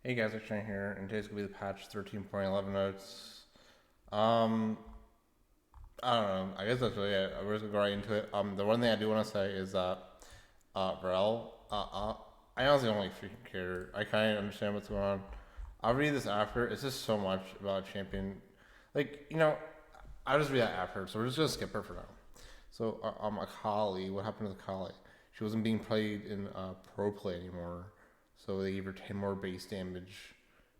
Hey guys, XJ9 here, and today's gonna be the patch 13.11 notes. Um, I don't know. I guess that's really it. We're just gonna go right into it. The one thing I do want to say is that I honestly don't like freaking care. I kind of understand what's going on. I'll read this after. It's just so much about champion. Like I'll just read that after. So we're just gonna skip her for now. So Akali, what happened to Akali? She wasn't being played in pro play anymore. So they gave her 10 more base damage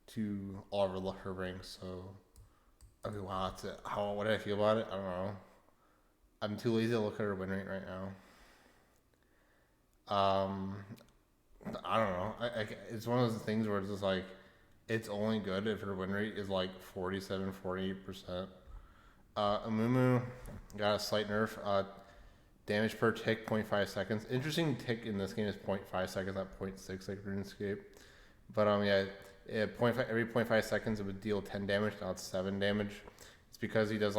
to all of her ranks. So, I mean, wow, that's it. What did I feel about it? I don't know. I'm too lazy to look at her win rate right now. I don't know. It's one of those things where it's just like, it's only good if her win rate is like 47, 48%. Amumu got a slight nerf. Damage per tick, 0.5 seconds. Interesting tick in this game is 0.5 seconds, not point 0.6 like RuneScape. But point 5, every 0.5 seconds it would deal 10 damage. Now it's 7 damage. It's because he does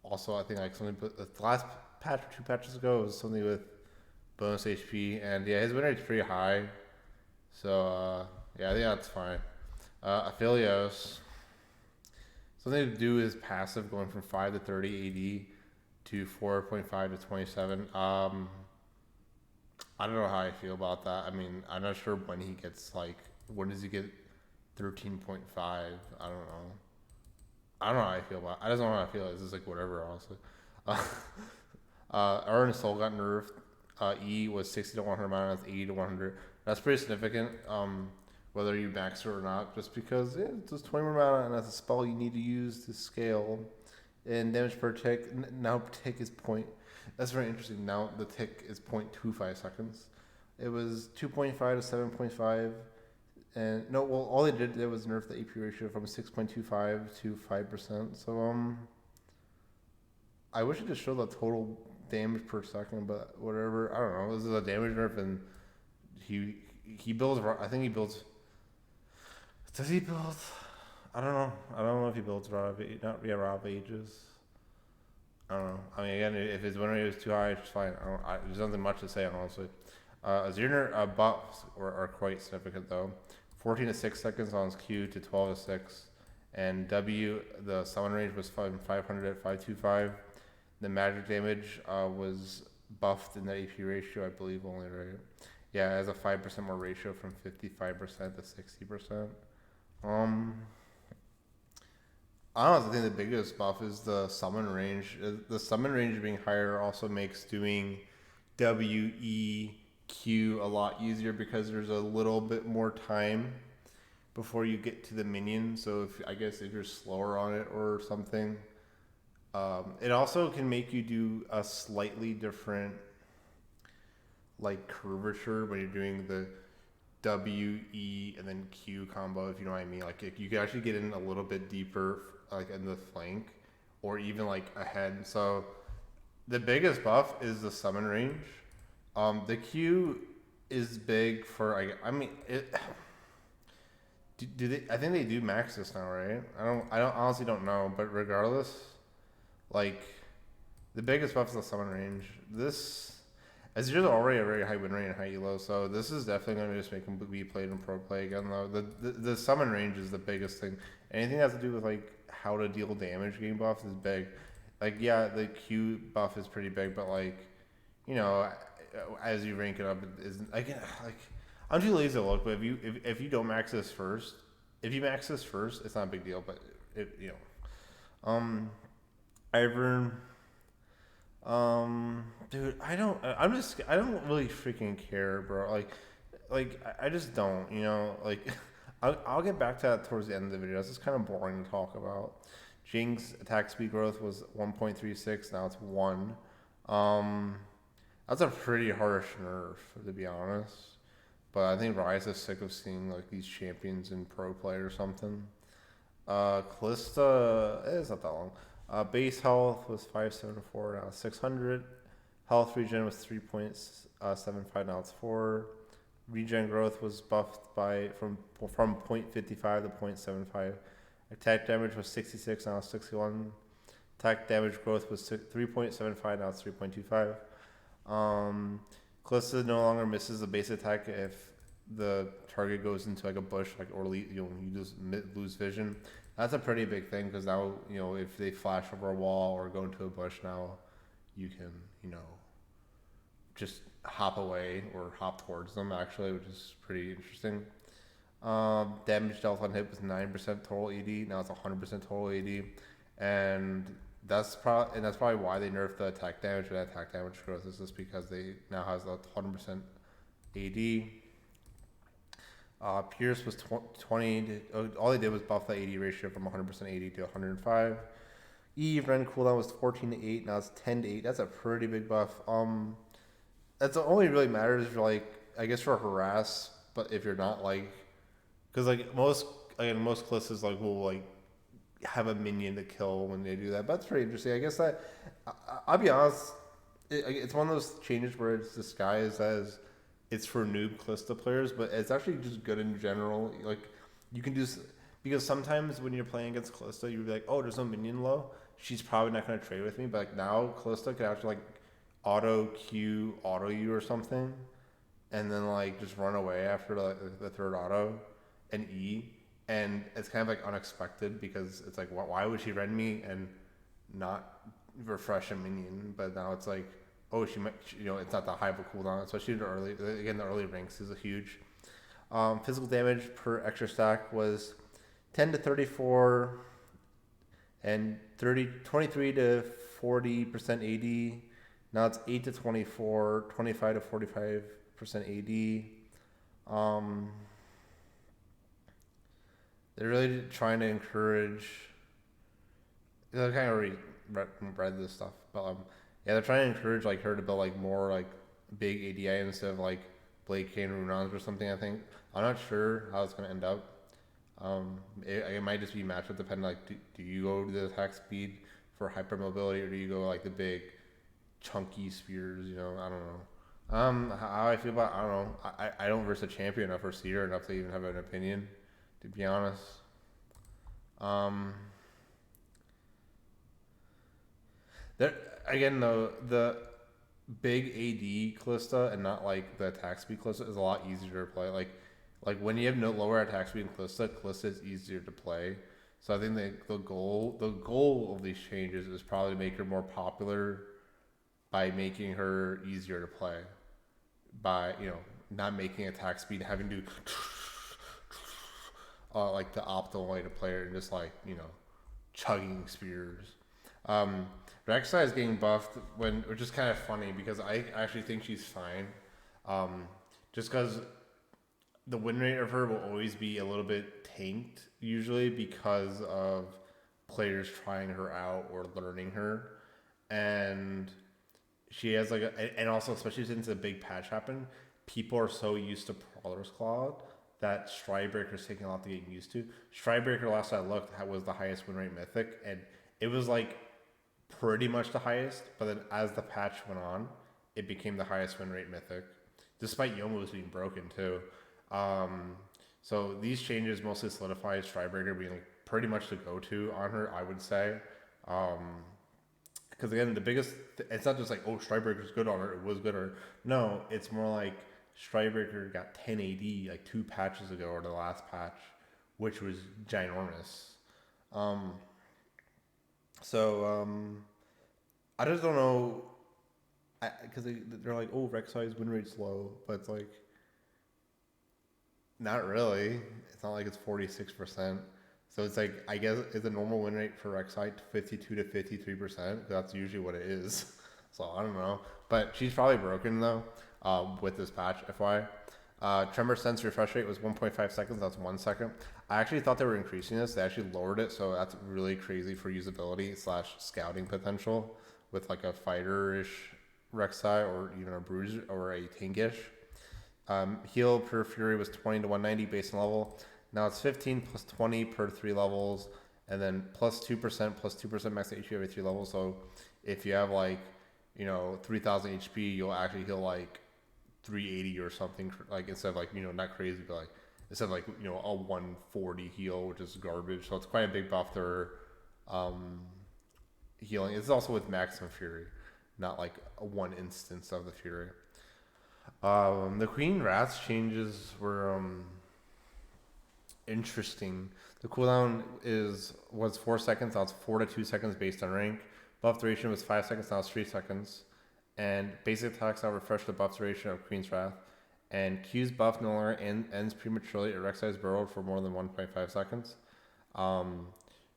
also I think like something. The last patch or 2 patches ago was something with bonus HP, and yeah, his win rate's pretty high. So yeah, I think that's fine. Aphelios. Something to do is passive going from 5 to 30 AD to 4.5 to 27. I don't know how I feel about that. I mean, I'm not sure when he gets when does he get 13.5? I don't know. I don't know how I feel about it. I just don't know how I feel. It's just like whatever, honestly. Aaron Soul got nerfed. E was 60 to 100 mana, that's 80 to 100. That's pretty significant, whether you max it or not, just because it's just 20 more mana and that's a spell you need to use to scale. And damage per tick, now tick is point. That's very interesting. Now the tick is 0.25 seconds. It was 2.5 to 7.5. And no, well, all they did was nerf the AP ratio from 6.25 to 5%. So I wish it just showed the total damage per second, but whatever. I don't know. This is a damage nerf, and he builds. I think he builds. Does he build? I don't know. I don't know if he builds raw ages. I don't know. I mean, again, if his win rate is too high, it's fine. There's nothing much to say, honestly. Azirner buffs are quite significant, though. 14 to 6 seconds on his Q to 12 to 6. And W, the summon range was 500 at 525. The magic damage was buffed in the AP ratio, I believe, only, right? Yeah, it has a 5% more ratio from 55% to 60%. I honestly think the biggest buff is the summon range. The summon range being higher also makes doing WEQ a lot easier because there's a little bit more time before you get to the minion. So if you're slower on it or something, it also can make you do a slightly different curvature when you're doing the W, E, and then Q combo, if you know what I mean. You can actually get in a little bit deeper, in the flank, or even ahead. So the biggest buff is the summon range. The Q is big for I mean it. Do they? I think they do max this now, right? I don't honestly don't know, but regardless, like the biggest buff is the summon range. As you're already a very high win rate and high elo, so this is definitely going to just make him be played in pro play again. Though the summon range is the biggest thing. Anything that has to do with how to deal damage game buffs is big. Yeah, the Q buff is pretty big, but as you rank it up, it isn't I'm too lazy to look. But if you don't max this first, if you max this first, it's not a big deal. But Ivern. Dude, I don't. I don't really freaking care, bro. I just don't. I'll get back to that towards the end of the video. It's just kind of boring to talk about. Jing's attack speed growth was 1.36. Now it's 1. That's a pretty harsh nerf, to be honest. But I think Rise is sick of seeing these champions in pro play or something. Callista, it's not that long. Base health was 574, now it's 600. Health regen was 3.75, now it's 4. Regen growth was buffed from 0.55 to 0.75. Attack damage was 66, now it's 61. Attack damage growth was 3.75, now it's 3.25. Callista no longer misses the base attack if the target goes into like a bush, like or you just lose vision. That's a pretty big thing because now if they flash over a wall or go into a bush, now you can just hop away or hop towards them actually, which is pretty interesting. Damage dealt on hit was 9% total AD. Now it's 100% total AD, and that's probably why they nerfed the attack damage. And attack damage growth is just because they now has a 100% AD. Pierce was 20. All they did was buff the AD ratio from 100% AD to 105. Eve Ren cooldown was 14 to 8. Now it's 10 to 8. That's a pretty big buff. That's only really matters if you're like, I guess for harass, but if you're not like, because like most classes like will like have a minion to kill when they do that. But that's pretty interesting. I guess that I'll be honest, it's one of those changes where it's disguised as it's for noob Calista players, but it's actually just good in general. Like you can do because sometimes when you're playing against Calista, you'd be like, oh, there's no minion low. She's probably not going to trade with me. But like now, Calista can actually like auto Q, auto you or something, and then like just run away after the third auto and E. And it's kind of like unexpected because it's like, why would she rend me and not refresh a minion? But now it's like, oh, she might, it's not that high of a cooldown, especially the early ranks is a huge. Physical damage per extra stack was 10 to 34 and 23 to 40% AD. Now it's 8 to 24, 25 to 45% AD. They're really trying to encourage. I kind of already read this stuff, but yeah, they're trying to encourage like her to build like more like big ADI instead of like Blade Cane Runons or something. I think I'm not sure how it's gonna end up. It might just be matchup dependent. Like, do you go to the attack speed for hypermobility, or do you go like the big chunky spears? I don't know. How I feel about I don't know. I don't verse a champion enough or see her enough to even have an opinion, to be honest. There again though, the big AD Calista and not like the attack speed Calista is a lot easier to play. Like when you have no lower attack speed in Calista is easier to play. So I think the goal of these changes is probably to make her more popular by making her easier to play. By not making attack speed, having to like the optimal way to play her and just like chugging spears. Reksai is getting buffed which is kind of funny because I actually think she's fine. Just because the win rate of her will always be a little bit tanked usually because of players trying her out or learning her, and she has like and also especially since the big patch happened, people are so used to Prowler's Claw that Stridebreaker is taking a lot to get used to. Stridebreaker, last I looked, was the highest win rate mythic, and it was like pretty much the highest, but then as the patch went on, it became the highest win rate mythic, despite Youmuu's being broken too. So these changes mostly solidify Stridebreaker being like pretty much the go-to on her, I would say. Because again, it's not just like, oh, Stridebreaker's good on her, it was good on her. No, it's more like Stridebreaker got 10 AD like 2 patches ago or the last patch, which was ginormous. I just don't know, because they're like, oh, Reksai's win rate's low, but it's like, not really. It's not like it's 46%. So it's like, I guess is the normal win rate for Reksai 52 to 53%. That's usually what it is. So I don't know. But she's probably broken though with this patch, FY. Tremor Sense refresh rate was 1.5 seconds. That's 1 second. I actually thought they were increasing this. They actually lowered it. So that's really crazy for usability / scouting potential with like a fighter-ish Reksai or even a bruiser or a tankish. Heal per Fury was 20 to 190 base level. Now it's 15 plus 20 per 3 levels, and then plus 2% max HP every 3 levels. So if you have like 3,000 HP, you'll actually heal like 380 or something. Like instead of like not crazy, but like instead of like a 140 heal, which is garbage. So it's quite a big buff to her healing. It's also with maximum Fury, not like one instance of the Fury. The Queen Wrath changes were interesting. The cooldown was 4 seconds. Now it's 4 to 2 seconds based on rank. Buff duration was 5 seconds. Now it's 3 seconds. And basic attacks now refresh the buff duration of Queen's Wrath. And Q's buff no longer ends prematurely at Reksai's burrowed for more than 1.5 seconds. Um,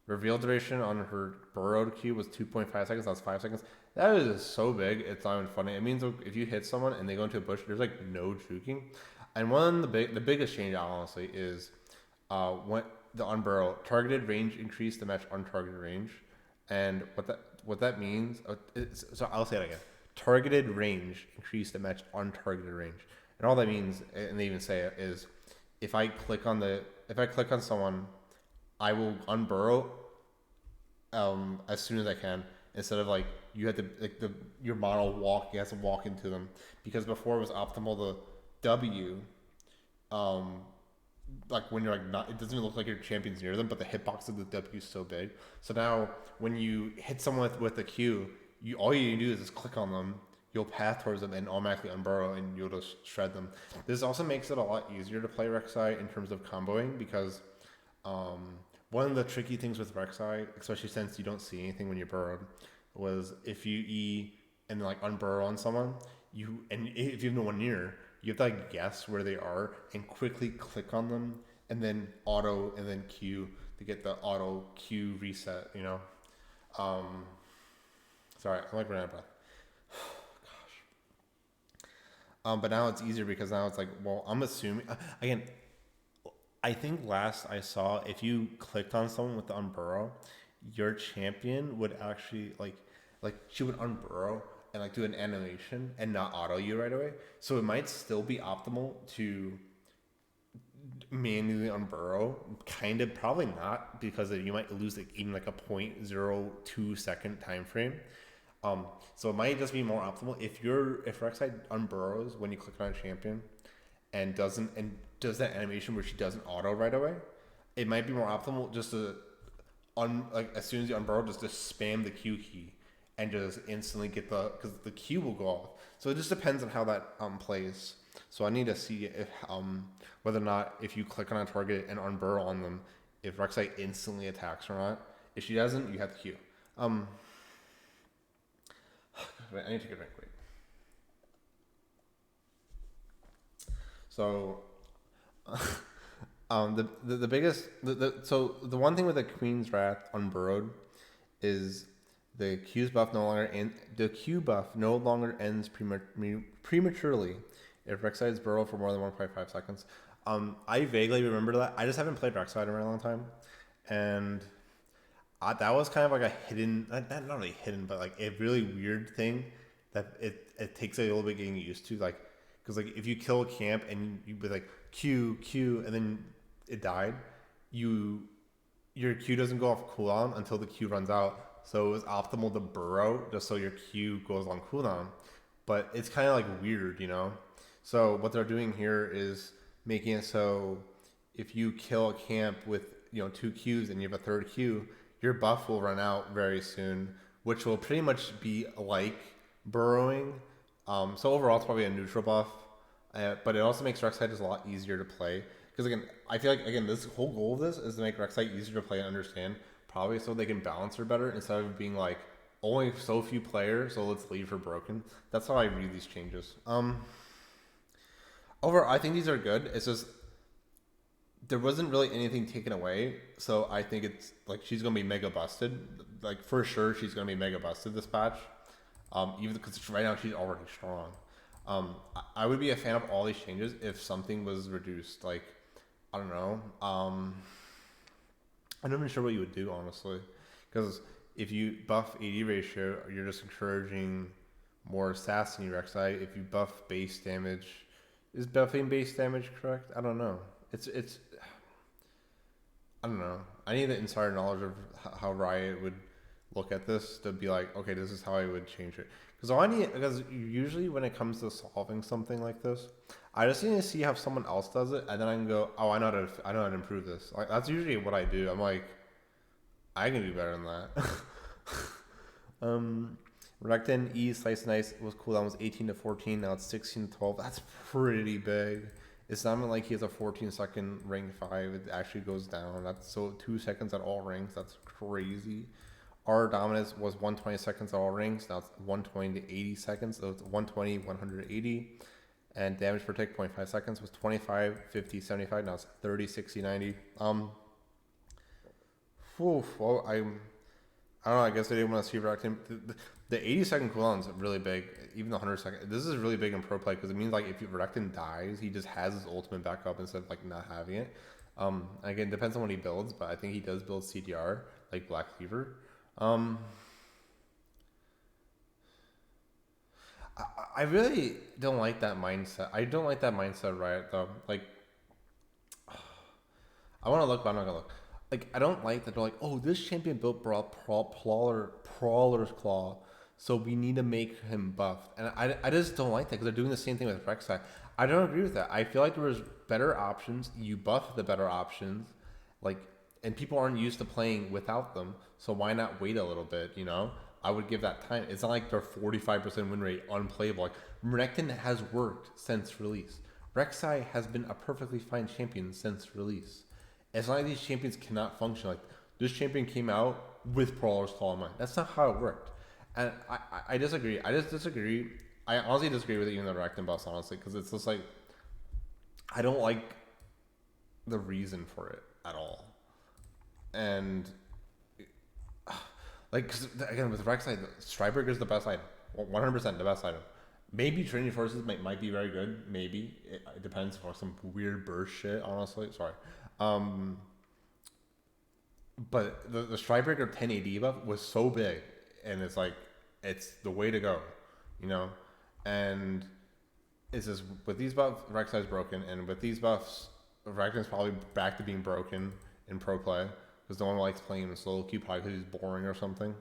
Reveal duration on her burrowed Q was 2.5 seconds. That's 5 seconds. That is so big. It's not even funny. It means if you hit someone and they go into a bush, there's like no juking. And one of the biggest change, honestly, is when the unburrow targeted range increased to match untargeted range. And what that means, so I'll say it again. Targeted range increased to match untargeted range. And all that means, and they even say it, is if I click on someone, I will unburrow as soon as I can, instead of like you had to your model you have to walk into them, because before it was optimal to W, like when you're like not, it doesn't even look like your champion's near them, but the hitbox of the W is so big. So now when you hit someone with the Q, all you do is just click on them. You'll path towards them and automatically unburrow, and you'll just shred them. This also makes it a lot easier to play Reksai in terms of comboing, because one of the tricky things with Reksai, especially since you don't see anything when you're burrowed, was if you E and like unburrow on someone, if you have no one near, you have to like guess where they are and quickly click on them, and then auto and then Q to get the auto Q reset. Sorry, I'm like running out of breath. But now it's easier, because now it's like, well, I'm assuming again. I think last I saw, if you clicked on someone with the unburrow, your champion would actually like she would unburrow and like do an animation and not auto you right away. So it might still be optimal to manually unburrow, kind of, probably not, because you might lose like even like a 0.02 second time frame. So it might just be more optimal if Reksai unburrows when you click on a champion and does that animation where she doesn't auto right away. It might be more optimal just to as soon as you unburrow, just to spam the Q key and just instantly get because the Q will go off. So it just depends on how that plays. So I need to see if whether or not, if you click on a target and unburrow on them, if Reksai instantly attacks or not. If she doesn't, you have the Q. I need to take a drink. Wait. So, the biggest so the one thing with the Queen's Wrath unburrowed is the Q buff no longer ends prematurely if Reksai is burrowed for more than 1.5 seconds. I vaguely remember that. I just haven't played Reksai in a very long time, and that was kind of like a hidden, not really hidden, but like a really weird thing that it takes a little bit getting used to, like, because like if you kill a camp and you with like Q and then it died, your Q doesn't go off cooldown until the Q runs out. So it was optimal to burrow just so your Q goes on cooldown, but it's kind of like weird, So what they're doing here is making it so if you kill a camp with 2 Qs and you have a third Q, your buff will run out very soon, which will pretty much be like burrowing. So overall, it's probably a neutral buff, but it also makes Reksai just a lot easier to play. Because again, I feel like this whole goal of this is to make Reksai easier to play and understand, probably so they can balance her better instead of being like only so few players, so let's leave her broken. That's how I read these changes. Overall, I think these are good. It's just there wasn't really anything taken away, so I think it's like she's gonna be mega busted. Like for sure, she's gonna be mega busted this patch. Even because right now she's already strong. I would be a fan of all these changes if something was reduced. Like, I don't know. I'm not even sure what you would do, honestly, because if you buff AD ratio, you're just encouraging more assassin Reksai. If you buff base damage, is buffing base damage correct? I don't know. It's I don't know. I need the insider knowledge of how Riot would look at this to be like, okay, this is how I would change it. Because usually when it comes to solving something like this, I just need to see how someone else does it, and then I can go, oh, I know how to improve this. Like that's usually what I do. I'm like, I can do better than that. Rectin E Slice and Ice was cooldown was 18 to 14. Now it's 16 to 12. That's pretty big. It's not even like he has a 14-second rank 5. It actually goes down. That's so 2 seconds at all ranks. That's crazy. R Dominance was 120 seconds at all ranks. Now it's 120 to 80 seconds. So it's 120, 180. And damage per tick, 0.5 seconds was 25, 50, 75. Now it's 30, 60, 90. Well, I don't know. I guess I didn't want to see Rectin. The 80-second cooldown is really big. Even the 100-second. This is really big in pro play because it means like if Rectin dies, he just has his ultimate back up instead of like not having it. Again, depends on what he builds, but I think he does build CDR like Black Cleaver. I really don't like that mindset. I don't like that mindset, right? Though, like, I want to look, but I'm not gonna look. Like, I don't like that they're like, oh, this champion built Prowler's Claw, so we need to make him buffed. And I just don't like that because they're doing the same thing with Reksai. I don't agree with that. I feel like there was better options. You buff the better options, like, and people aren't used to playing without them. So why not wait a little bit? You know, I would give that time. It's not like their 45% win rate unplayable. Like Renekton has worked since release. Reksai has been a perfectly fine champion since release. It's not like these champions cannot function. Like this champion came out with Prowler's Claw in mind. That's not how it worked. And I disagree. I just disagree. I honestly disagree with even the Renekton buffs, honestly, because it's just like I don't like the reason for it at all. And like, cause again, with Reksai, Stryberg is the best item, 100% the best item. Maybe Training Forces might be very good. Maybe it depends for some weird burst shit. Honestly, sorry. But the Strikebreaker 1080 buff was so big, and it's like it's the way to go, you know. And it's just with these buffs, Reksai's broken, and with these buffs, Rekton's probably back to being broken in pro play because no one likes playing him in solo queue, probably because he's boring or something.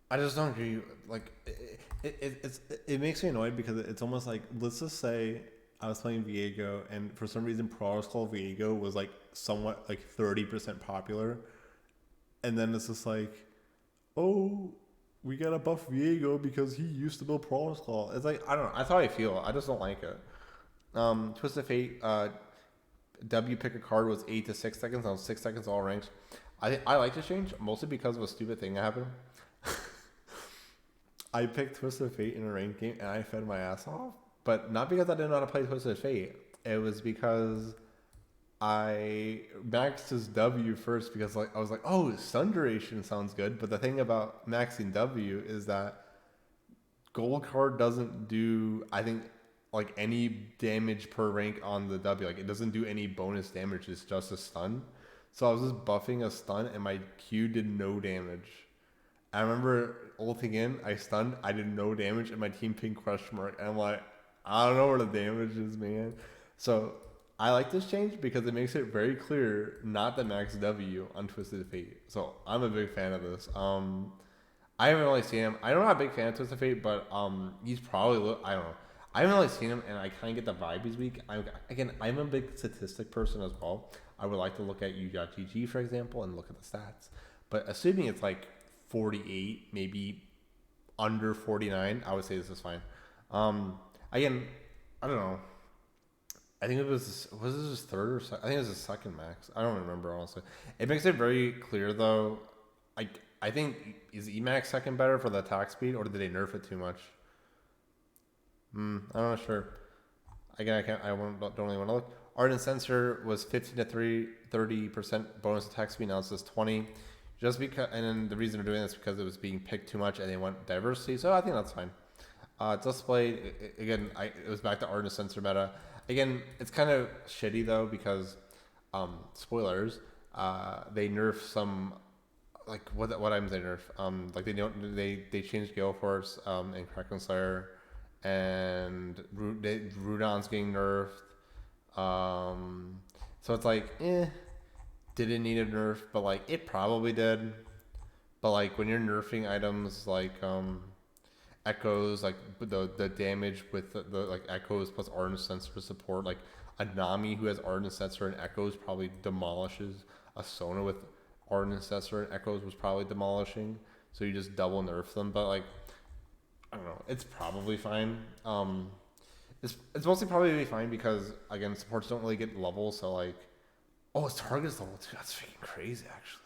I just don't agree. Like, it makes me annoyed because it's almost like, let's just say I was playing Viego, and for some reason, Prowler's Claw Viego was like somewhat like 30% popular, and then it's just like, oh, we gotta buff Viego because he used to build Prowler's Claw. It's like, I don't know. That's how I feel. I just don't like it. Twisted Fate, W pick a card was 8 to 6 seconds. Now 6 seconds all ranks. I like this change mostly because of a stupid thing that happened. I picked Twisted Fate in a ranked game and I fed my ass off. But not because I didn't know how to play Twisted Fate. It was because I maxed his W first because like I was like, oh, Sun Duration sounds good. But the thing about maxing W is that Gold card doesn't do, I think, like any damage per rank on the W. Like it doesn't do any bonus damage. It's just a stun. So I was just buffing a stun and my Q did no damage. I remember ulting in, I stunned, I did no damage, and my team pinged question mark. And I'm like, I don't know where the damage is, man. So I like this change because it makes it very clear not to max W on Twisted Fate. So I'm a big fan of this. I haven't really seen him. I'm not a big fan of Twisted Fate, but he's probably, I don't know. I haven't really seen him, and I kind of get the vibe he's weak. I'm a big statistic person as well. I would like to look at U.GG, for example, and look at the stats. But assuming it's like 48, maybe under 49, I would say this is fine. Again, I don't know. I think was this his third or second? I think it was his second max. I don't remember, honestly. It makes it very clear, though. I think, is Emax second better for the attack speed, or did they nerf it too much? I'm not sure. Again, don't really want to look. Ardent Sensor was 15 to 30% bonus attack speed. Now it's just 20. Just because, and then the reason they're doing this is because it was being picked too much and they want diversity. So I think that's fine. Displayed again. It was back to Ardent Sensor meta. Again, it's kind of shitty though because, spoilers. They nerf some, like what items they nerf. Like they changed Gale Force and Kraken Slayer, and Rudon's getting nerfed. So it's like, didn't need a nerf, but like it probably did. But like when you're nerfing items like echoes, like the damage with the like echoes plus Ardent Sensor support, like a Nami who has Ardent Sensor and echoes probably demolishes a Sona with Ordnance Tester and Echoes was probably demolishing, so you just double nerf them. But like, I don't know, it's probably fine. It's mostly probably fine because again, supports don't really get levels, so like, oh, it's target's level 2. That's freaking crazy, actually.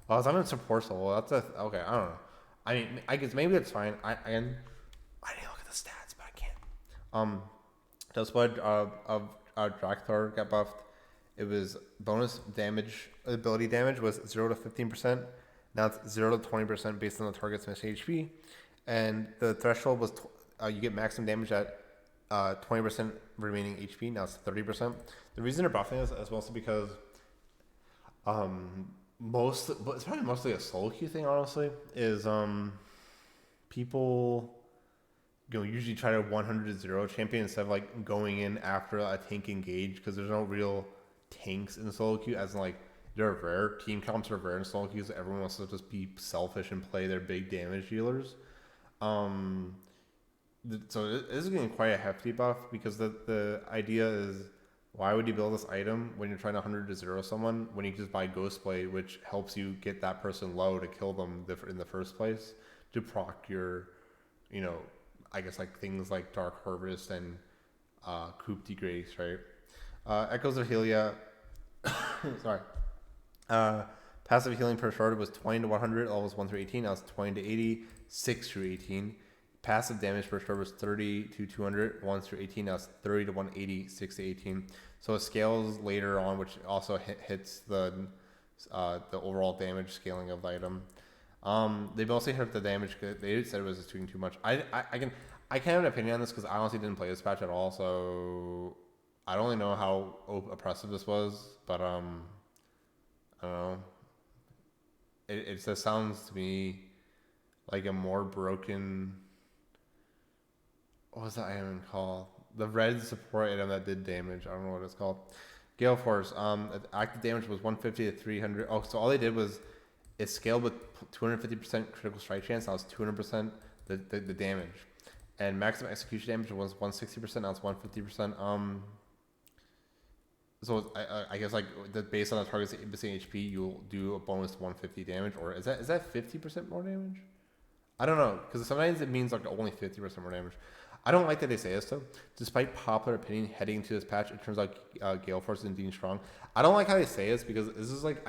Well, it's not in supports level. That's okay. I don't know. I mean, I guess maybe it's fine. I didn't look at the stats, but I can't. That's what Drakthar got buffed. It was bonus damage, ability damage was 0 to 15%. Now it's 0 to 20% based on the target's missing HP. And the threshold was you get maximum damage at 20% remaining HP. Now it's 30%. The reason they're buffing this is mostly because but it's probably mostly a solo queue thing, honestly, is people usually try to 100 to 0 champion instead of like going in after a tank engage, because there's no real tanks in solo queue, as in like they're rare. Team comps are rare in solo queues. Everyone wants to just be selfish and play their big damage dealers. So it is getting quite a hefty buff, because the idea is, why would you build this item when you're trying to 100 to 0 someone when you can just buy Ghost Blade, which helps you get that person low to kill them in the first place, to proc your, I guess like things like Dark Harvest and Coup de Grace, right? Echoes of Helia, sorry. Passive healing per shard was 20 to 100, levels 1 through 18. Now it's 20 to 80, 6 through 18. Passive damage per shard was 30 to 200, 1 through 18. Now it's 30 to 180, 6 to 18. So it scales later on, which also hits the overall damage scaling of the item. They mostly hurt the damage. They said it was just doing too much. I can't have an opinion on this because I honestly didn't play this patch at all, so I don't really know how oppressive this was. But I don't know. It just sounds to me like a more broken. What was that item called? The red support item that did damage. I don't know what it's called. Gale Force. Active damage was 150 to 300. Oh, so all they did was it scaled with 250% critical strike chance. Now it's 200% the damage. And maximum execution damage was 160%. Now it's 150%. So I guess like based on the target's missing HP, you'll do a bonus 150 damage, or is that 50% more damage? I don't know, because sometimes it means like only 50% more damage. I don't like that they say this though. Despite popular opinion heading into this patch, it turns out Gale Force is indeed strong. I don't like how they say this, because this is like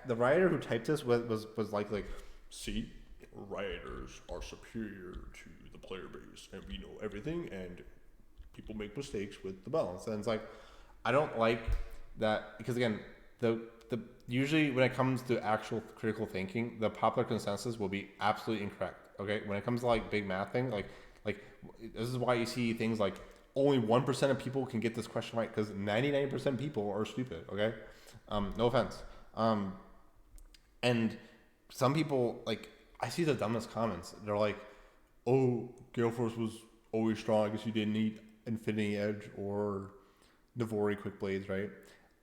the writer who typed this was like see, rioters are superior to the player base, and we know everything, and people make mistakes with the balance, and it's like, I don't like that, because again, the usually when it comes to actual critical thinking, the popular consensus will be absolutely incorrect. Okay, when it comes to like big math thing, like this is why you see things like only 1% of people can get this question right, because 99% of people are stupid. Okay, no offense. And some people, like, I see the dumbest comments. They're like, "Oh, Gale Force was always strong. I guess you didn't need Infinity Edge or Navori Quick Blades, right?"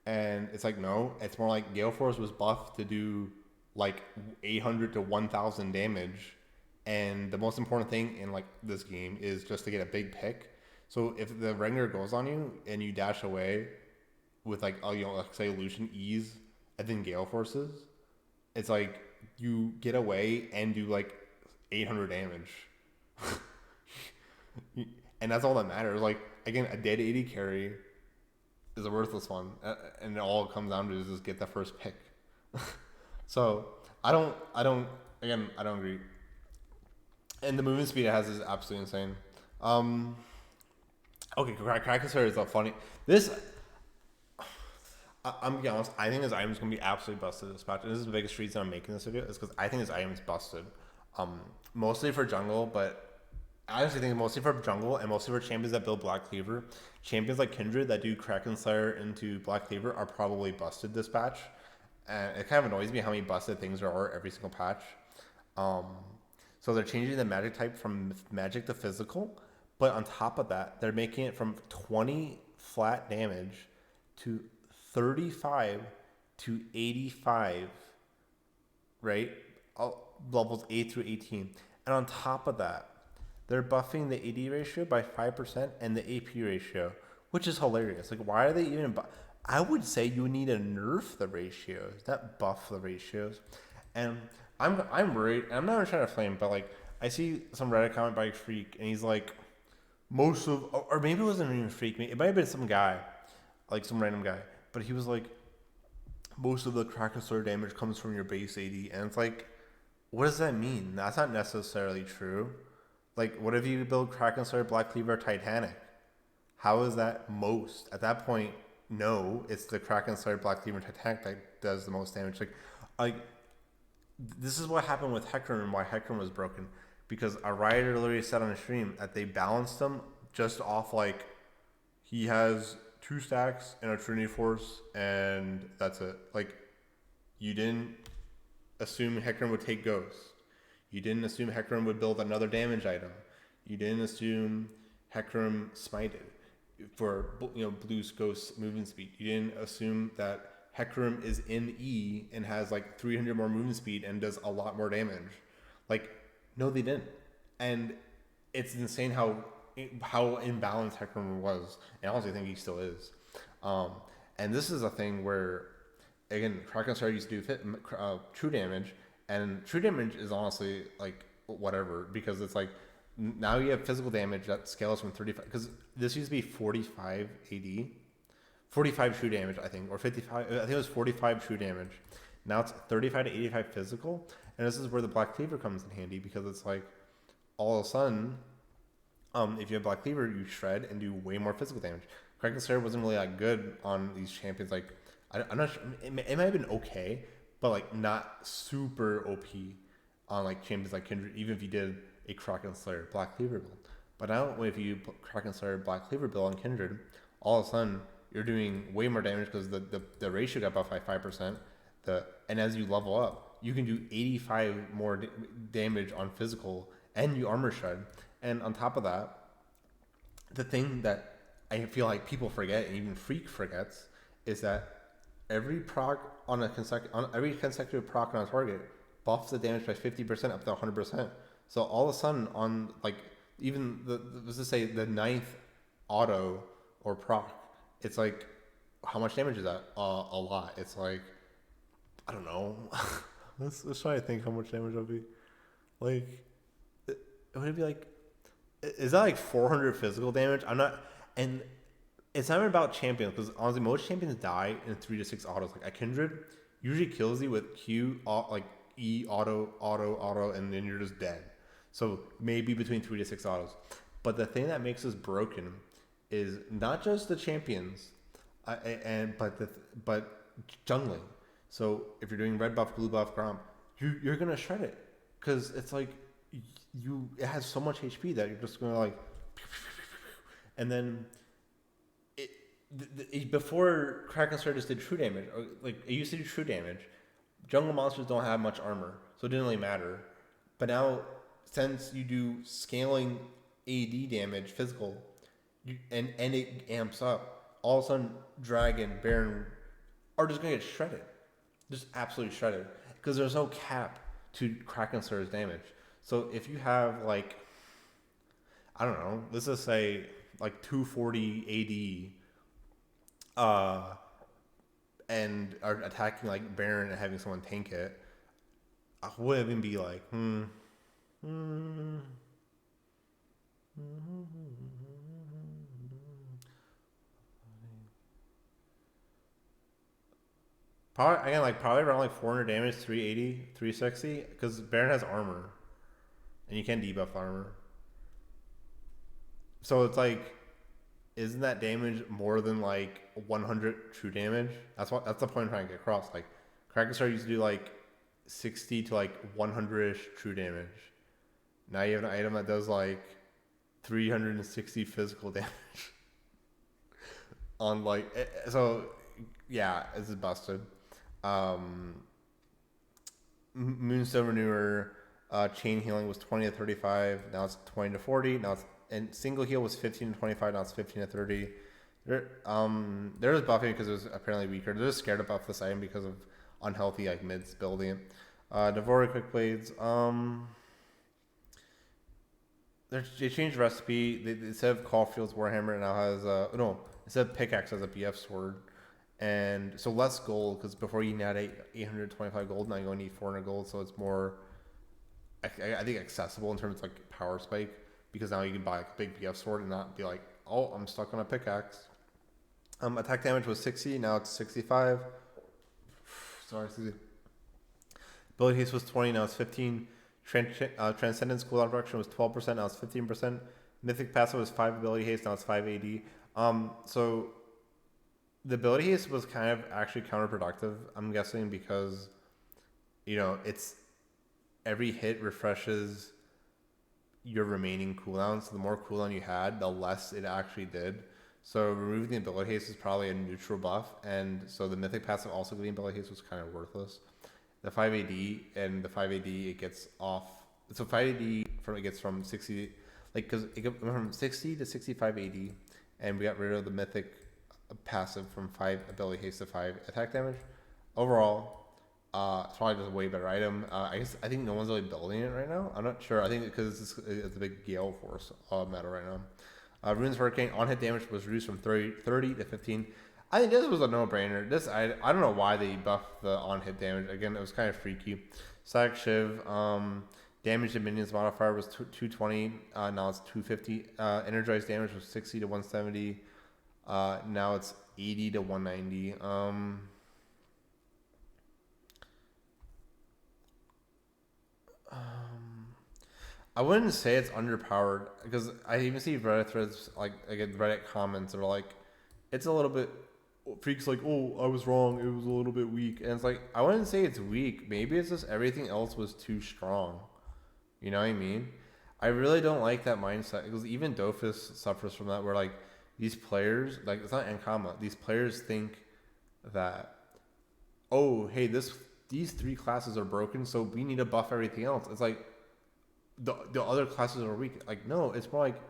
And it's like, no, it's more like Gale Force was buffed to do like 800 to 1,000 damage, and the most important thing in like this game is just to get a big pick. So if the Rengar goes on you and you dash away with like like say Lucian ease and then Gale Forces, it's like you get away and do like 800 damage. And that's all that matters. Like, again, a dead 80 carry is a worthless one, and all it comes down to is just get the first pick. So I don't agree. And the movement speed it has is absolutely insane. Okay, Krakensaur is a funny. I'm gonna be honest. I think this item is gonna be absolutely busted this patch. And this is the biggest reason I'm making this video, is because I think this item is busted. Mostly for jungle, but I honestly think mostly for jungle and mostly for champions that build Black Cleaver. Champions like Kindred that do Krakenslayer into Black Cleaver are probably busted this patch. And it kind of annoys me how many busted things there are every single patch. So they're changing the magic type from magic to physical. But on top of that, they're making it from 20 flat damage to 35 to 85, right? Levels 8 through 18. And on top of that, they're buffing the AD ratio by 5% and the AP ratio, which is hilarious. Like, why are they even I would say you need to nerf the ratios, not buff the ratios. And I'm worried. I'm not even trying to flame, but like I see some Reddit comment by Freak, and he's like, most of, or maybe it wasn't even Freak. It might have been some guy, like some random guy, but he was like, most of the Kraken Slayer damage comes from your base AD, and it's like, what does that mean? That's not necessarily true. Like, what if you build Kraken Slayer, Black Cleaver, Titanic? How is that most? At that point, no, it's the Kraken Slayer, Black Cleaver, Titanic that does the most damage. Like this is what happened with Hecarim and why Hecarim was broken. Because a writer literally said on a stream that they balanced him just off like he has 2 stacks and a Trinity Force and that's it. Like you didn't assume Hecarim would take Ghost. You didn't assume Hecarim would build another damage item. You didn't assume Hecarim smited for Blue's Ghost movement speed. You didn't assume that Hecarim is in E and has like 300 more movement speed and does a lot more damage. Like, no, they didn't. And it's insane how imbalanced Hecarim was. And I honestly think he still is. And this is a thing where, again, Kraken Slayer used to do true damage. And true damage is honestly like whatever, because it's like now you have physical damage that scales from 35, because this used to be 45 AD, 45 true damage, I think, or 55. I think it was 45 true damage. Now it's 35 to 85 physical, and this is where the Black Cleaver comes in handy, because it's like all of a sudden, if you have Black Cleaver, you shred and do way more physical damage. Kraken Slayer wasn't really that good on these champions. Like I'm not sure, it might have been okay, but like not super OP on like champions like Kindred, even if you did a Kraken Slayer Black Cleaver build. But now if you put Kraken Slayer Black Cleaver build on Kindred, all of a sudden you're doing way more damage because the ratio got buffed by 5%. And as you level up, you can do 85 more damage on physical, and you armor shred. And on top of that, the thing that I feel like people forget, and even Freak forgets, is that every every consecutive proc on a target buffs the damage by 50% up to 100%. So all of a sudden, on like even let's just say the 9th auto or proc, it's like, how much damage is that? A lot. It's like, I don't know. let's try to think how much damage it'll be. Like, would it be like? Is that like 400 physical damage? I'm not, and it's not even about champions, because honestly, most champions die in 3 to 6 autos. Like a Kindred usually kills you with Q, like E auto, and then you're just dead. So maybe between 3 to 6 autos. But the thing that makes us broken is not just the champions, but jungling. So if you're doing red buff, blue buff, Gromp, you're gonna shred it, because it's like it has so much HP that you're just gonna like, and then before Kraken Slayer just did true damage, or like it used to do true damage. Jungle monsters don't have much armor, so it didn't really matter. But now, since you do scaling AD damage, physical, and it amps up, all of a sudden Dragon, Baron are just gonna get shredded, just absolutely shredded, because there's no cap to Kraken Slayer's damage. So if you have like, I don't know, let's just say like 240 AD, and are attacking like Baron and having someone tank it, I wouldn't even be like, probably around like 400 damage, 380, 360, because Baron has armor, and you can debuff armor. So it's like, isn't that damage more than like 100 true damage? That's the point I'm trying to get across. Like, Kraken Slayer used to do like 60 to like 100-ish true damage. Now you have an item that does like 360 physical damage on like, so yeah, this is busted. Moonstone Renewer, chain healing was 20 to 35. Now it's 20 to 40. Now it's, and single heal was 15 to 25. Now it's 15 to 30. They're just buffing because it was apparently weaker. They're just scared to buff this item because of unhealthy like mids building it. Devouring Quick Blades. They changed the recipe. Instead of Caulfield's Warhammer, it now has instead of pickaxe has a BF sword, and so less gold because before you had 825 gold, now you only need 400 gold, so it's more I think accessible in terms of like power spike because now you can buy like a big BF sword and not be like, oh, I'm stuck on a pickaxe. Attack damage was 60, now it's 65. Sorry, excuse me. Ability haste was 20, now it's 15. Transcendence cooldown reduction was 12%, now it's 15%. Mythic passive was 5 ability haste, now it's 5 AD. So the ability haste was kind of actually counterproductive, I'm guessing, because it's every hit refreshes your remaining cooldown. So the more cooldown you had, the less it actually did. So removing the ability haste is probably a neutral buff, and so the mythic passive also getting ability haste was kind of worthless. The 5 AD and the 5 AD it gets off. So 5 AD it gets from 60, like because it went from 60 to 65 AD, and we got rid of the mythic passive from 5 ability haste to 5 attack damage. Overall, it's probably just a way better item. I think no one's really building it right now. I'm not sure. I think because it's a big Gale Force meta right now. Rune's Hurricane on-hit damage was reduced from 30 to 15. I think this was a no-brainer. I don't know why they buffed the on-hit damage. Again, it was kind of freaky. Static Shiv, damage to minions modifier was 220. Now it's 250. Energized damage was 60 to 170. Now it's 80 to 190. I wouldn't say it's underpowered because I even see Reddit threads like again Reddit comments that are like, it's a little bit freaks like, oh, I was wrong, it was a little bit weak, and it's like I wouldn't say it's weak. Maybe it's just everything else was too strong. You know what I mean? I really don't like that mindset because even Dofus suffers from that where like these players like it's not Ankama. These players think that oh hey these 3 classes are broken so we need to buff everything else. It's like the other classes are weak. Like no, it's more like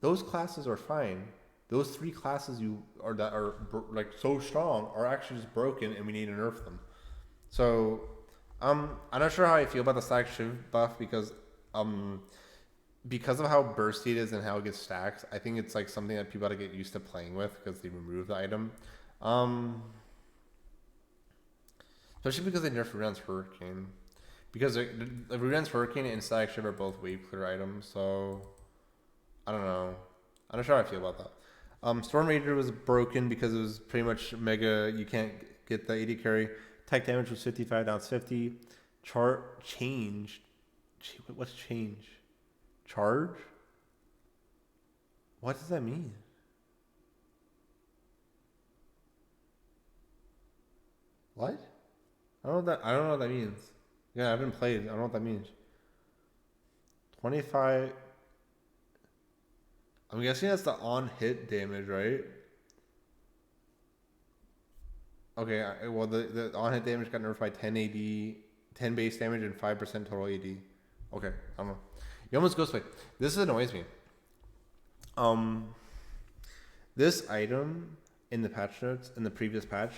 those classes are fine. Those 3 classes that are like so strong are actually just broken, and we need to nerf them. So I'm not sure how I feel about the stack Shiv buff because of how bursty it is and how it gets stacked. I think it's like something that people got to get used to playing with because they removed the item. Especially because they nerfed Rune's Hurricane. Because the Rune's Hurricane and Static Shiv are both wave clear items, so I don't know. I'm not sure how I feel about that. Storm Rager was broken because it was pretty much mega. You can't get the 80 carry. Tech damage was 55, now it's 50. Change. What's change? Charge? What does that mean? What? I don't know what that means. Yeah, I haven't played. I don't know what that means. 25. I'm guessing that's the on-hit damage, right? Okay, well, the on-hit damage got nerfed by 10 AD, 10 base damage, and 5% total AD. Okay, I don't know. You almost ghostplay. This annoys me. This item in the patch notes, in the previous patch,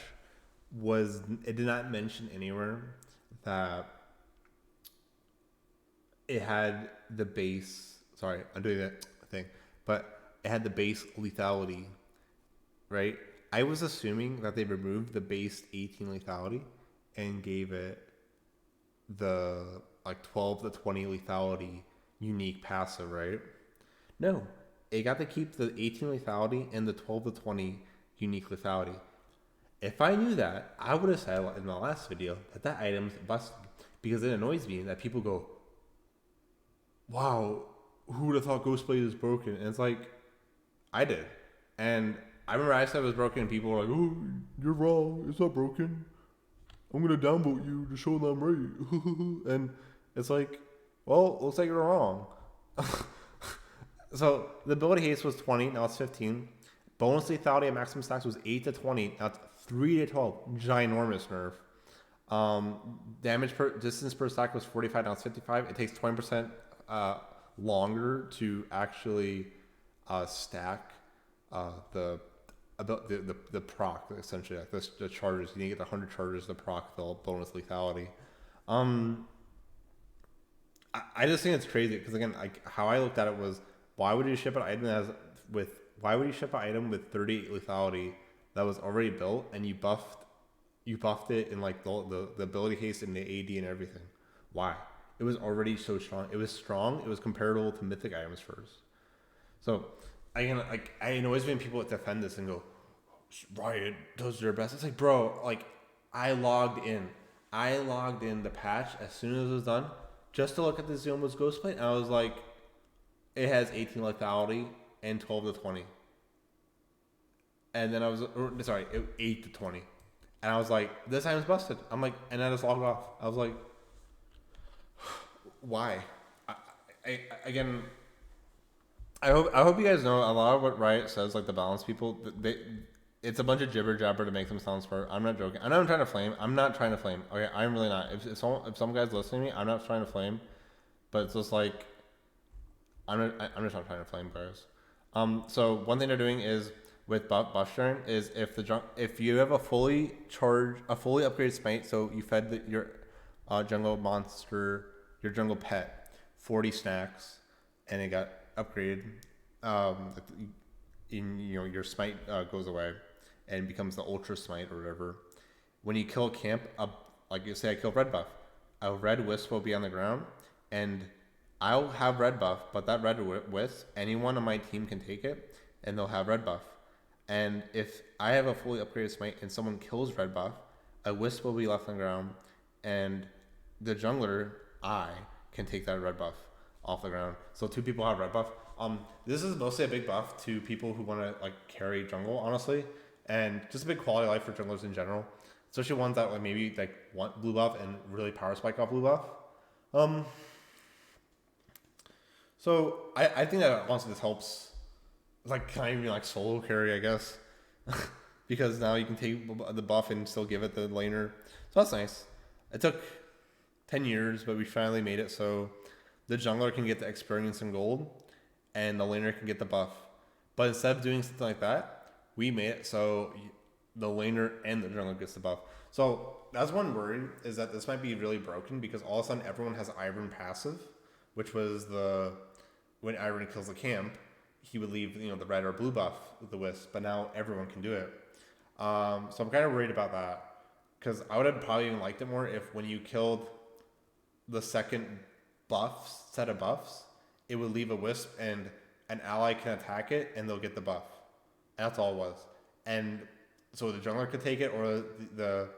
it did not mention anywhere that it had the base. Sorry, I'm doing that thing, but it had the base lethality, right? I was assuming that they removed the base 18 lethality and gave it the like 12 to 20 lethality unique passive, right? No, it got to keep the 18 lethality and the 12 to 20 unique lethality. If I knew that, I would have said in the last video that item's busted because it annoys me that people go, wow, who would have thought Ghostblade is broken? And it's like, I did. And I remember I said it was broken and people were like, oh, you're wrong. It's not broken. I'm going to downvote you to show them I'm right. And it's like, well, looks like you're wrong. So the ability haste was 20, now it's 15. Bonus lethality at maximum stacks was 8 to 20, now it's 3 to 12. Ginormous nerf. Damage per distance per stack was 45, now it's 55. It takes 20% longer to actually stack the proc, essentially, like the charges. You need to get 100 charges to proc the bonus lethality. I just think it's crazy because again, like how I looked at it was, why would you ship an item with 38 lethality that was already built, and you buffed it in like the ability haste and the AD and everything. Why? It was already so strong. It was strong. It was comparable to mythic items first. So I know there's been people that defend this and go, Riot does their best. It's like, bro, like I logged in. I logged in the patch as soon as it was done just to look at the Zioma's Ghostplate, and I was like, it has 18 lethality and 12 to 20. And then 8 to 20. And I was like, this item's busted. I'm like, and I just logged off. I was like, why? Again, I hope you guys know a lot of what Riot says, like the balance people, it's a bunch of jibber jabber to make them sound smart. I'm not joking. I know I'm trying to flame. I'm not trying to flame. Okay, I'm really not. If some guys listening to me, I'm not trying to flame, but it's just like I'm just not trying to flame guys. So one thing they're doing is with buff sharing is if you have a fully upgraded smite, so you fed your jungle monster, your jungle pet 40 snacks, and it got upgraded. Your smite goes away and becomes the ultra smite or whatever. When you kill a camp, like you say, I kill red buff, a red wisp will be on the ground, and I'll have red buff, but that red wisp, anyone on my team can take it, and they'll have red buff. And if I have a fully upgraded smite and someone kills red buff, a wisp will be left on the ground, and the jungler, I can take that red buff off the ground. So 2 people have red buff. This is mostly a big buff to people who want to like carry jungle, honestly, and just a big quality of life for junglers in general, especially ones that like maybe like want blue buff and really power spike off blue buff. So I think that honestly this helps, like kind of even like solo carry, I guess, because now you can take the buff and still give it the laner. So that's nice. It took 10 years, but we finally made it so the jungler can get the experience and gold, and the laner can get the buff. But instead of doing something like that, we made it so the laner and the jungler gets the buff. So that's one worry, is that this might be really broken because all of a sudden everyone has Ivern passive, which was when Ivern kills the camp, he would leave the red or blue buff with the wisp, but now everyone can do it. So I'm kind of worried about that because I would have probably even liked it more if when you killed the second set of buffs, it would leave a wisp and an ally can attack it and they'll get the buff. And that's all it was. And so the jungler could take it or the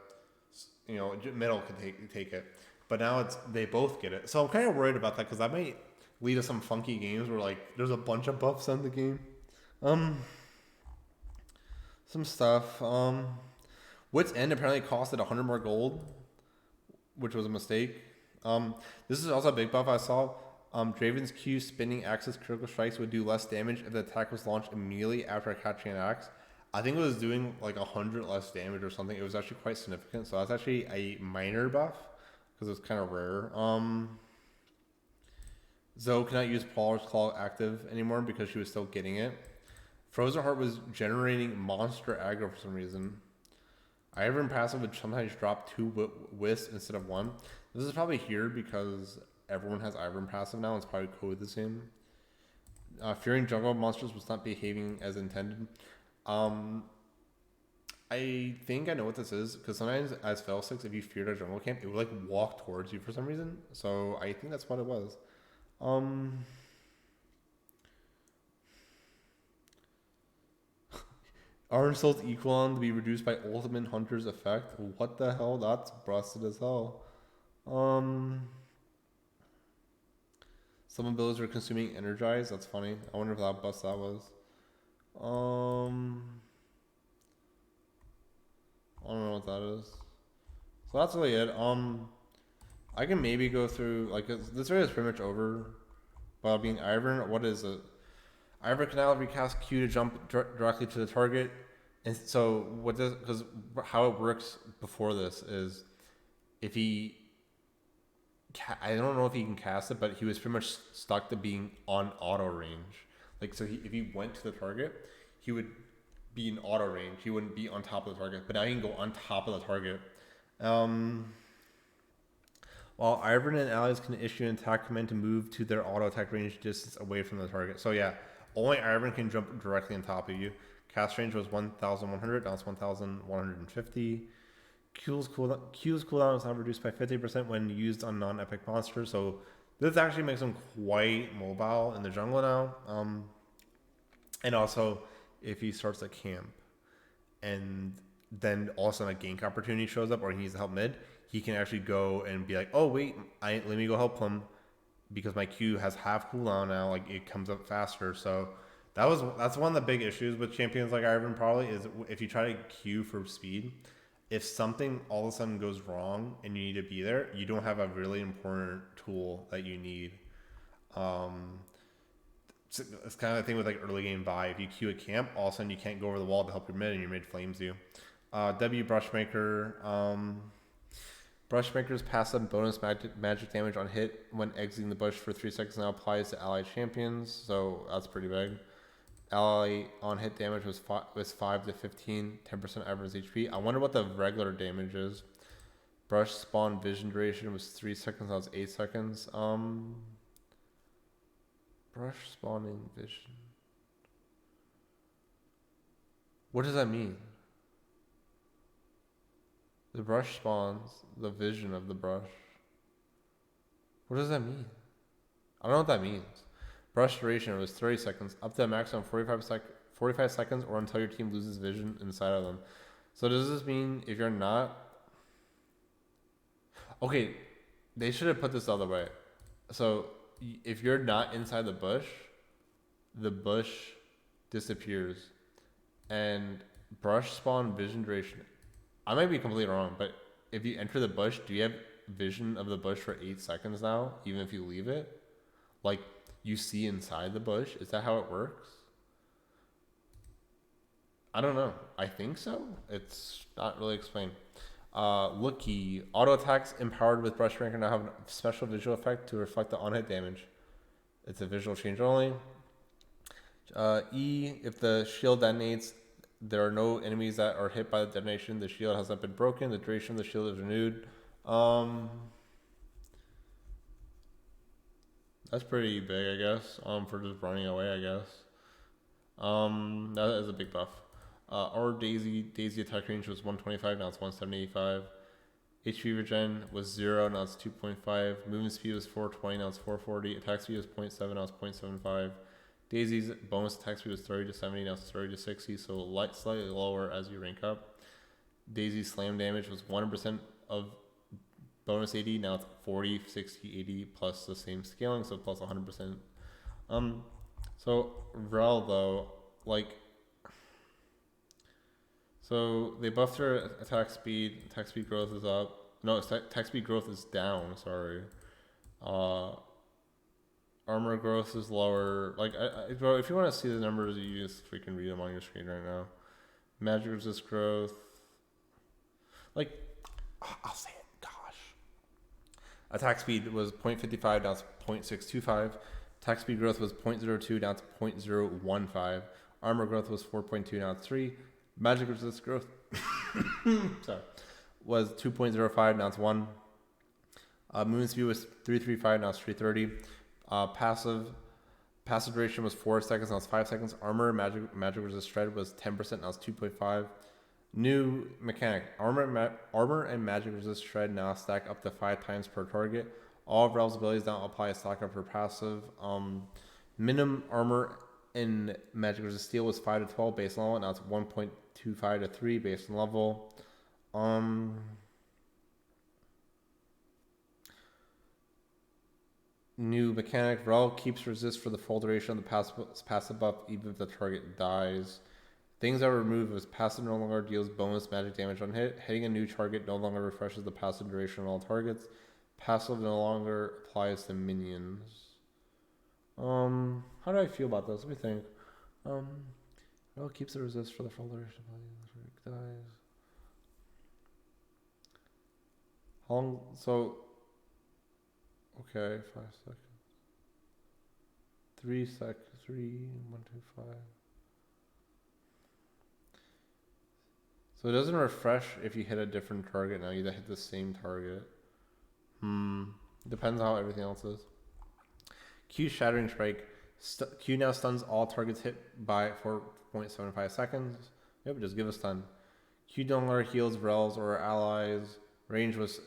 middle could take it. But now they both get it. So I'm kind of worried about that because that might lead to some funky games where like there's a bunch of buffs on the game. Some stuff. Wit's End apparently costed 100 more gold, which was a mistake. This is also a big buff I saw. Draven's Q spinning axis critical strikes would do less damage if the attack was launched immediately after catching an axe. I think it was doing like 100 less damage or something. It was actually quite significant. So that's actually a minor buff because it's kind of rare. Zoe cannot use Polar's Claw active anymore because she was still getting it. Frozen Heart was generating monster aggro for some reason. Ivern passive would sometimes drop 2 wisps instead of 1. This is probably here because everyone has Ivern passive now. It's probably coded the same. Fearing jungle monsters was not behaving as intended. I think I know what this is because sometimes as fail6, if you feared a jungle camp, it would like walk towards you for some reason. So I think that's what it was. Orange Soul's Equalon to be reduced by Ultimate Hunter's effect. What the hell? That's busted as hell. Some abilities are consuming Energize. That's funny. I wonder if that bust that was. I don't know what that is. So that's really it. I can maybe go through like this video is pretty much over. But being Ivern, what is it? Ivern can now recast Q to jump directly to the target. And so because how it works before this is if he, I don't know if he can cast it, but he was pretty much stuck to being on auto range. Like, so if he went to the target, he would be in auto range. He wouldn't be on top of the target, but now he can go on top of the target. While Ivern and allies can issue an attack command to move to their auto attack range distance away from the target. So yeah, only Ivern can jump directly on top of you. Cast range was 1,100. Now it's 1,150. Q's cooldown is now reduced by 50% when used on non-epic monsters. So this actually makes him quite mobile in the jungle now. And also, if he starts a camp, and then all of a sudden a gank opportunity shows up, or he needs to help mid, he can actually go and be like, oh wait, let me go help him because my Q has half cooldown now. Like it comes up faster. So that's one of the big issues with champions like Ivan probably is if you try to Q for speed, if something all of a sudden goes wrong and you need to be there, you don't have a really important tool that you need. It's kind of the thing with like early game buy. If you queue a camp, all of a sudden you can't go over the wall to help your mid, and your mid flames you. Brushmaker. Brushmaker's passive bonus magic damage on hit when exiting the bush for 3 seconds now applies to allied champions, so that's pretty big. Ally on hit damage was 5 to 15, 10% average HP. I wonder what the regular damage is. Brush spawn vision duration was 3 seconds, now it's 8 seconds. Brush spawning vision. What does that mean? The brush spawns the vision of the brush. What does that mean? I don't know what that means. Brush duration was 30 seconds, up to a maximum 45 seconds, or until your team loses vision inside of them. So does this mean if you're not... Okay, they should have put this the other way. So if you're not inside the bush disappears, and brush spawn vision duration. I might be completely wrong, but if you enter the bush, do you have vision of the bush for 8 seconds now, even if you leave it? Like, you see inside the bush? Is that how it works? I don't know. I think so. It's not really explained. Looky. Auto attacks empowered with Brush Ranker now have a special visual effect to reflect the on-hit damage. It's a visual change only. E. If the shield detonates, there are no enemies that are hit by the detonation. The shield has not been broken. The duration of the shield is renewed. That's pretty big, I guess. For just running away, I guess. That is a big buff. Our Daisy attack range was 125, now it's 175. HP regen was 0, now it's 2.5. Movement speed was 420, now it's 440. Attack speed was 0.7, now it's 0.75. Daisy's bonus attack speed was 30 to 70, now it's 30 to 60, so slightly lower as you rank up. Daisy's slam damage was 100% of bonus 80, now it's 40, 60, 80, plus the same scaling, so plus 100%. So Rel though, like, so they buffed her attack speed growth is up. No, attack speed growth is down, sorry. Armor growth is lower. Like, bro, if you want to see the numbers, you just freaking read them on your screen right now. Magic resist growth. Like, I'll say it, gosh. Attack speed was 0.55, now it's 0.625. Attack speed growth was 0.02, now it's 0.015. Armor growth was 4.2, now it's 3. Magic resist growth sorry, was 2.05, now it's 1. Movement speed was 335, now it's 330. Passive duration was 4 seconds, now it's 5 seconds. Armor magic resist shred was 10%, now it's 2.5. New mechanic: armor and magic resist shred now stack up to 5 times per target. All of Rel's abilities now apply a stack up for passive. Minimum armor and magic resist steel was 5 to 12 base level. Now it's 1.25 to 3 base level. New mechanic: Rel keeps resist for the full duration of the passive buff, even if the target dies. Things that were removed was passive no longer deals bonus magic damage on hit. Hitting a new target no longer refreshes the passive duration on all targets. Passive no longer applies to minions. How do I feel about this? Let me think. Rel keeps the resist for the full duration of the target dies. How long? So. Okay, 5 seconds. 3 seconds. 3, 1, 2, 5. So it doesn't refresh if you hit a different target now. You hit the same target. Depends on how everything else is. Q Shattering Strike Q now stuns all targets hit by 4.75 seconds. Yep, just give a stun. Q no longer heals Rels or allies. Range was...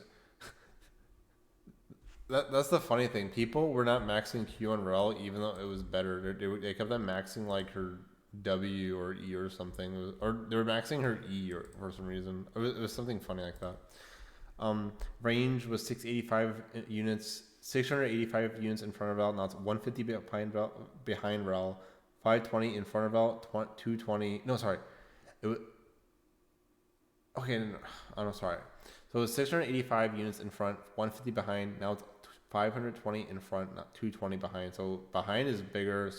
That's the funny thing. People were not maxing Q on Rel even though it was better. They kept on maxing like her W or E or something. Or they were maxing her E for some reason. It was something funny like that. Range was 685 units in front of Rel. Now it's 150 behind Rel. 520 in front of Rel. 220. No, sorry. It was... Okay, no, I'm sorry. So it was 685 units in front, 150 behind. Now it's 520 in front, not 220 behind. So behind is bigger.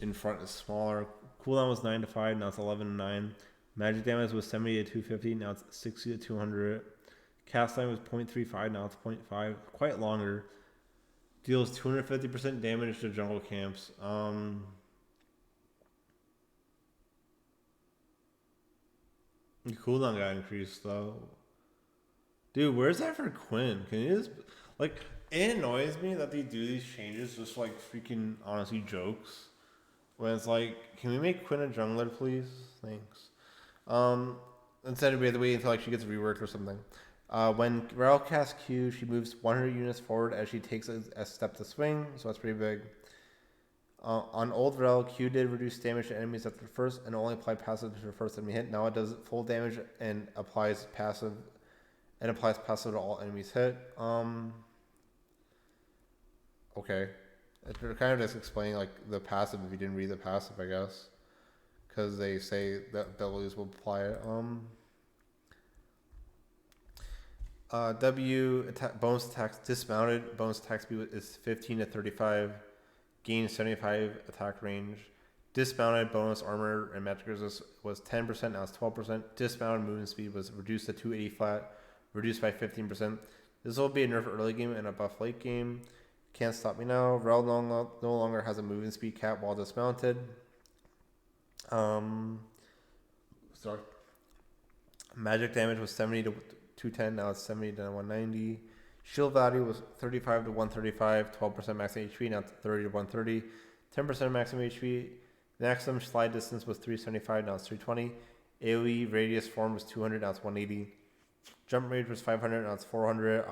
In front is smaller. Cooldown was 9 to 5. Now it's 11 to 9. Magic damage was 70 to 250. Now it's 60 to 200. Cast time was 0.35. Now it's 0.5. Quite longer. Deals 250% damage to jungle camps. The cooldown got increased though. Dude, where's that for Quinn? Can you just like? It annoys me that they do these changes just like freaking honestly jokes. When it's like, can we make Quinn a jungler, please? Thanks. Instead of wait until like she gets reworked or something. When Rel casts Q, she moves 100 units forward as she takes a step to swing, so that's pretty big. On old Rel, Q did reduce damage to enemies after the first and only applied passive to the first enemy hit. Now it does full damage and applies passive to all enemies hit. Okay. They're kind of just explaining like the passive if you didn't read the passive, I guess. Because they say that abilities will apply it. Bonus attacks dismounted. Bonus attack speed is 15 to 35. Gain 75 attack range. Dismounted bonus armor and magic resist was 10%. Now it's 12%. Dismounted movement speed was reduced to 280 flat. Reduced by 15%. This will be a nerf early game and a buff late game. Can't stop me now. Rel no longer has a movement speed cap while dismounted. Sorry. Magic damage was 70 to 210. Now it's 70 to 190. Shield value was 35 to 135. 12% maximum HP. Now it's 30 to 130. 10% maximum HP. Maximum slide distance was 375. Now it's 320. AoE radius form was 200. Now it's 180. Jump range was 500. Now it's 400.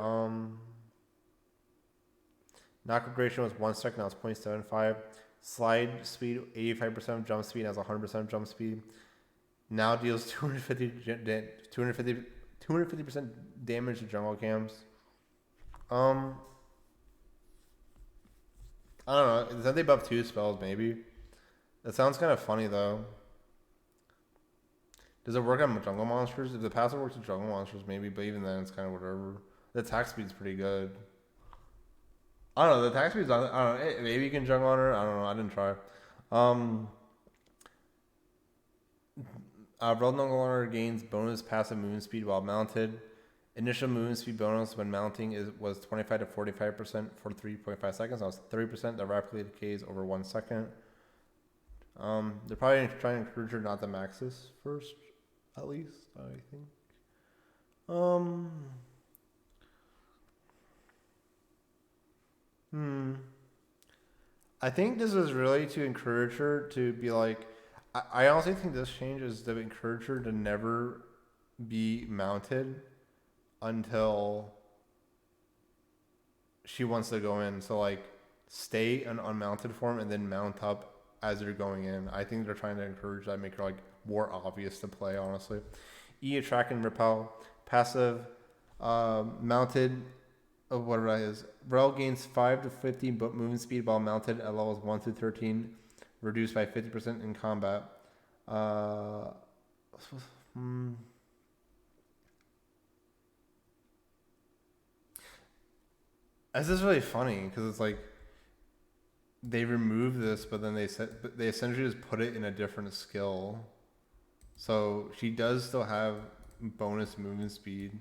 Knock duration was 1 second. Now it's 0.75. Slide speed 85% jump speed. Now it's 100% jump speed. Now deals 250% damage to jungle camps. I don't know. Is that they buff 2 spells? Maybe. That sounds kind of funny though. Does it work on jungle monsters? If the passive works with jungle monsters, maybe. But even then, it's kind of whatever. The attack speed's pretty good. I don't know. The attack speed's on. I don't know. Maybe you can jungle on her. I don't know. I didn't try. Rel no longer gains bonus passive movement speed while mounted. Initial movement speed bonus when mounting was 25 to 45% for 3.5 seconds. That was 30%. That rapidly decays over 1 second. They're probably trying to encourage her not to max this first, at least, I think. I think this is really to encourage her to be like, I honestly think this change is to encourage her to never be mounted until she wants to go in. So like stay in unmounted form and then mount up as you're going in. I think they're trying to encourage that, make her like more obvious to play, honestly. E attract and repel. Passive mounted whatever that is. Rel gains 5 to 15 movement speed while mounted at levels 1 through 13, reduced by 50% in combat. This is really funny because it's like they remove this, but then they essentially just put it in a different skill. So she does still have bonus movement speed.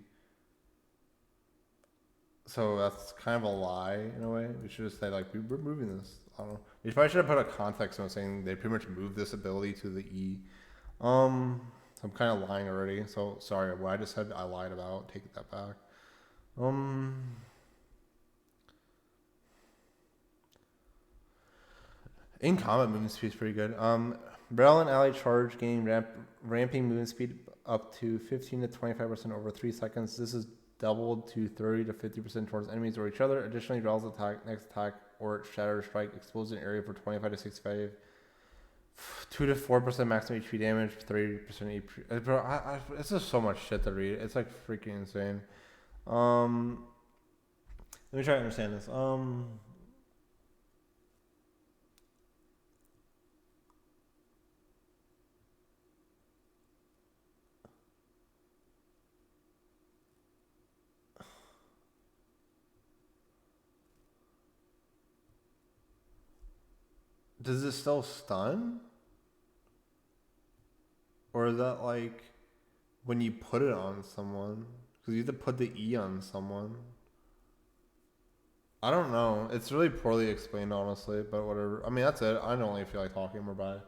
So that's kind of a lie in a way. We should just say like we're moving this. I don't know. We probably should have put a context on saying they pretty much moved this ability to the E. So I'm kind of lying already. So sorry, what I just said I lied about. Take that back. In combat movement speed is pretty good. Rail and ally charge gain ramping movement speed up to 15 to 25% over 3 seconds. This is doubled to 30 to 50% towards enemies or each other. Additionally, Rail's next attack or shatter strike explodes an area for 25 to 65. 2 to 4% maximum HP damage, 30% HP. Bro, it's just so much shit to read. It's like freaking insane. Let me try to understand this. Does it still stun? Or is that like when you put it on someone? Because you have to put the E on someone. I don't know. It's really poorly explained, honestly, but whatever. I mean, that's it. I don't really feel like talking more about it.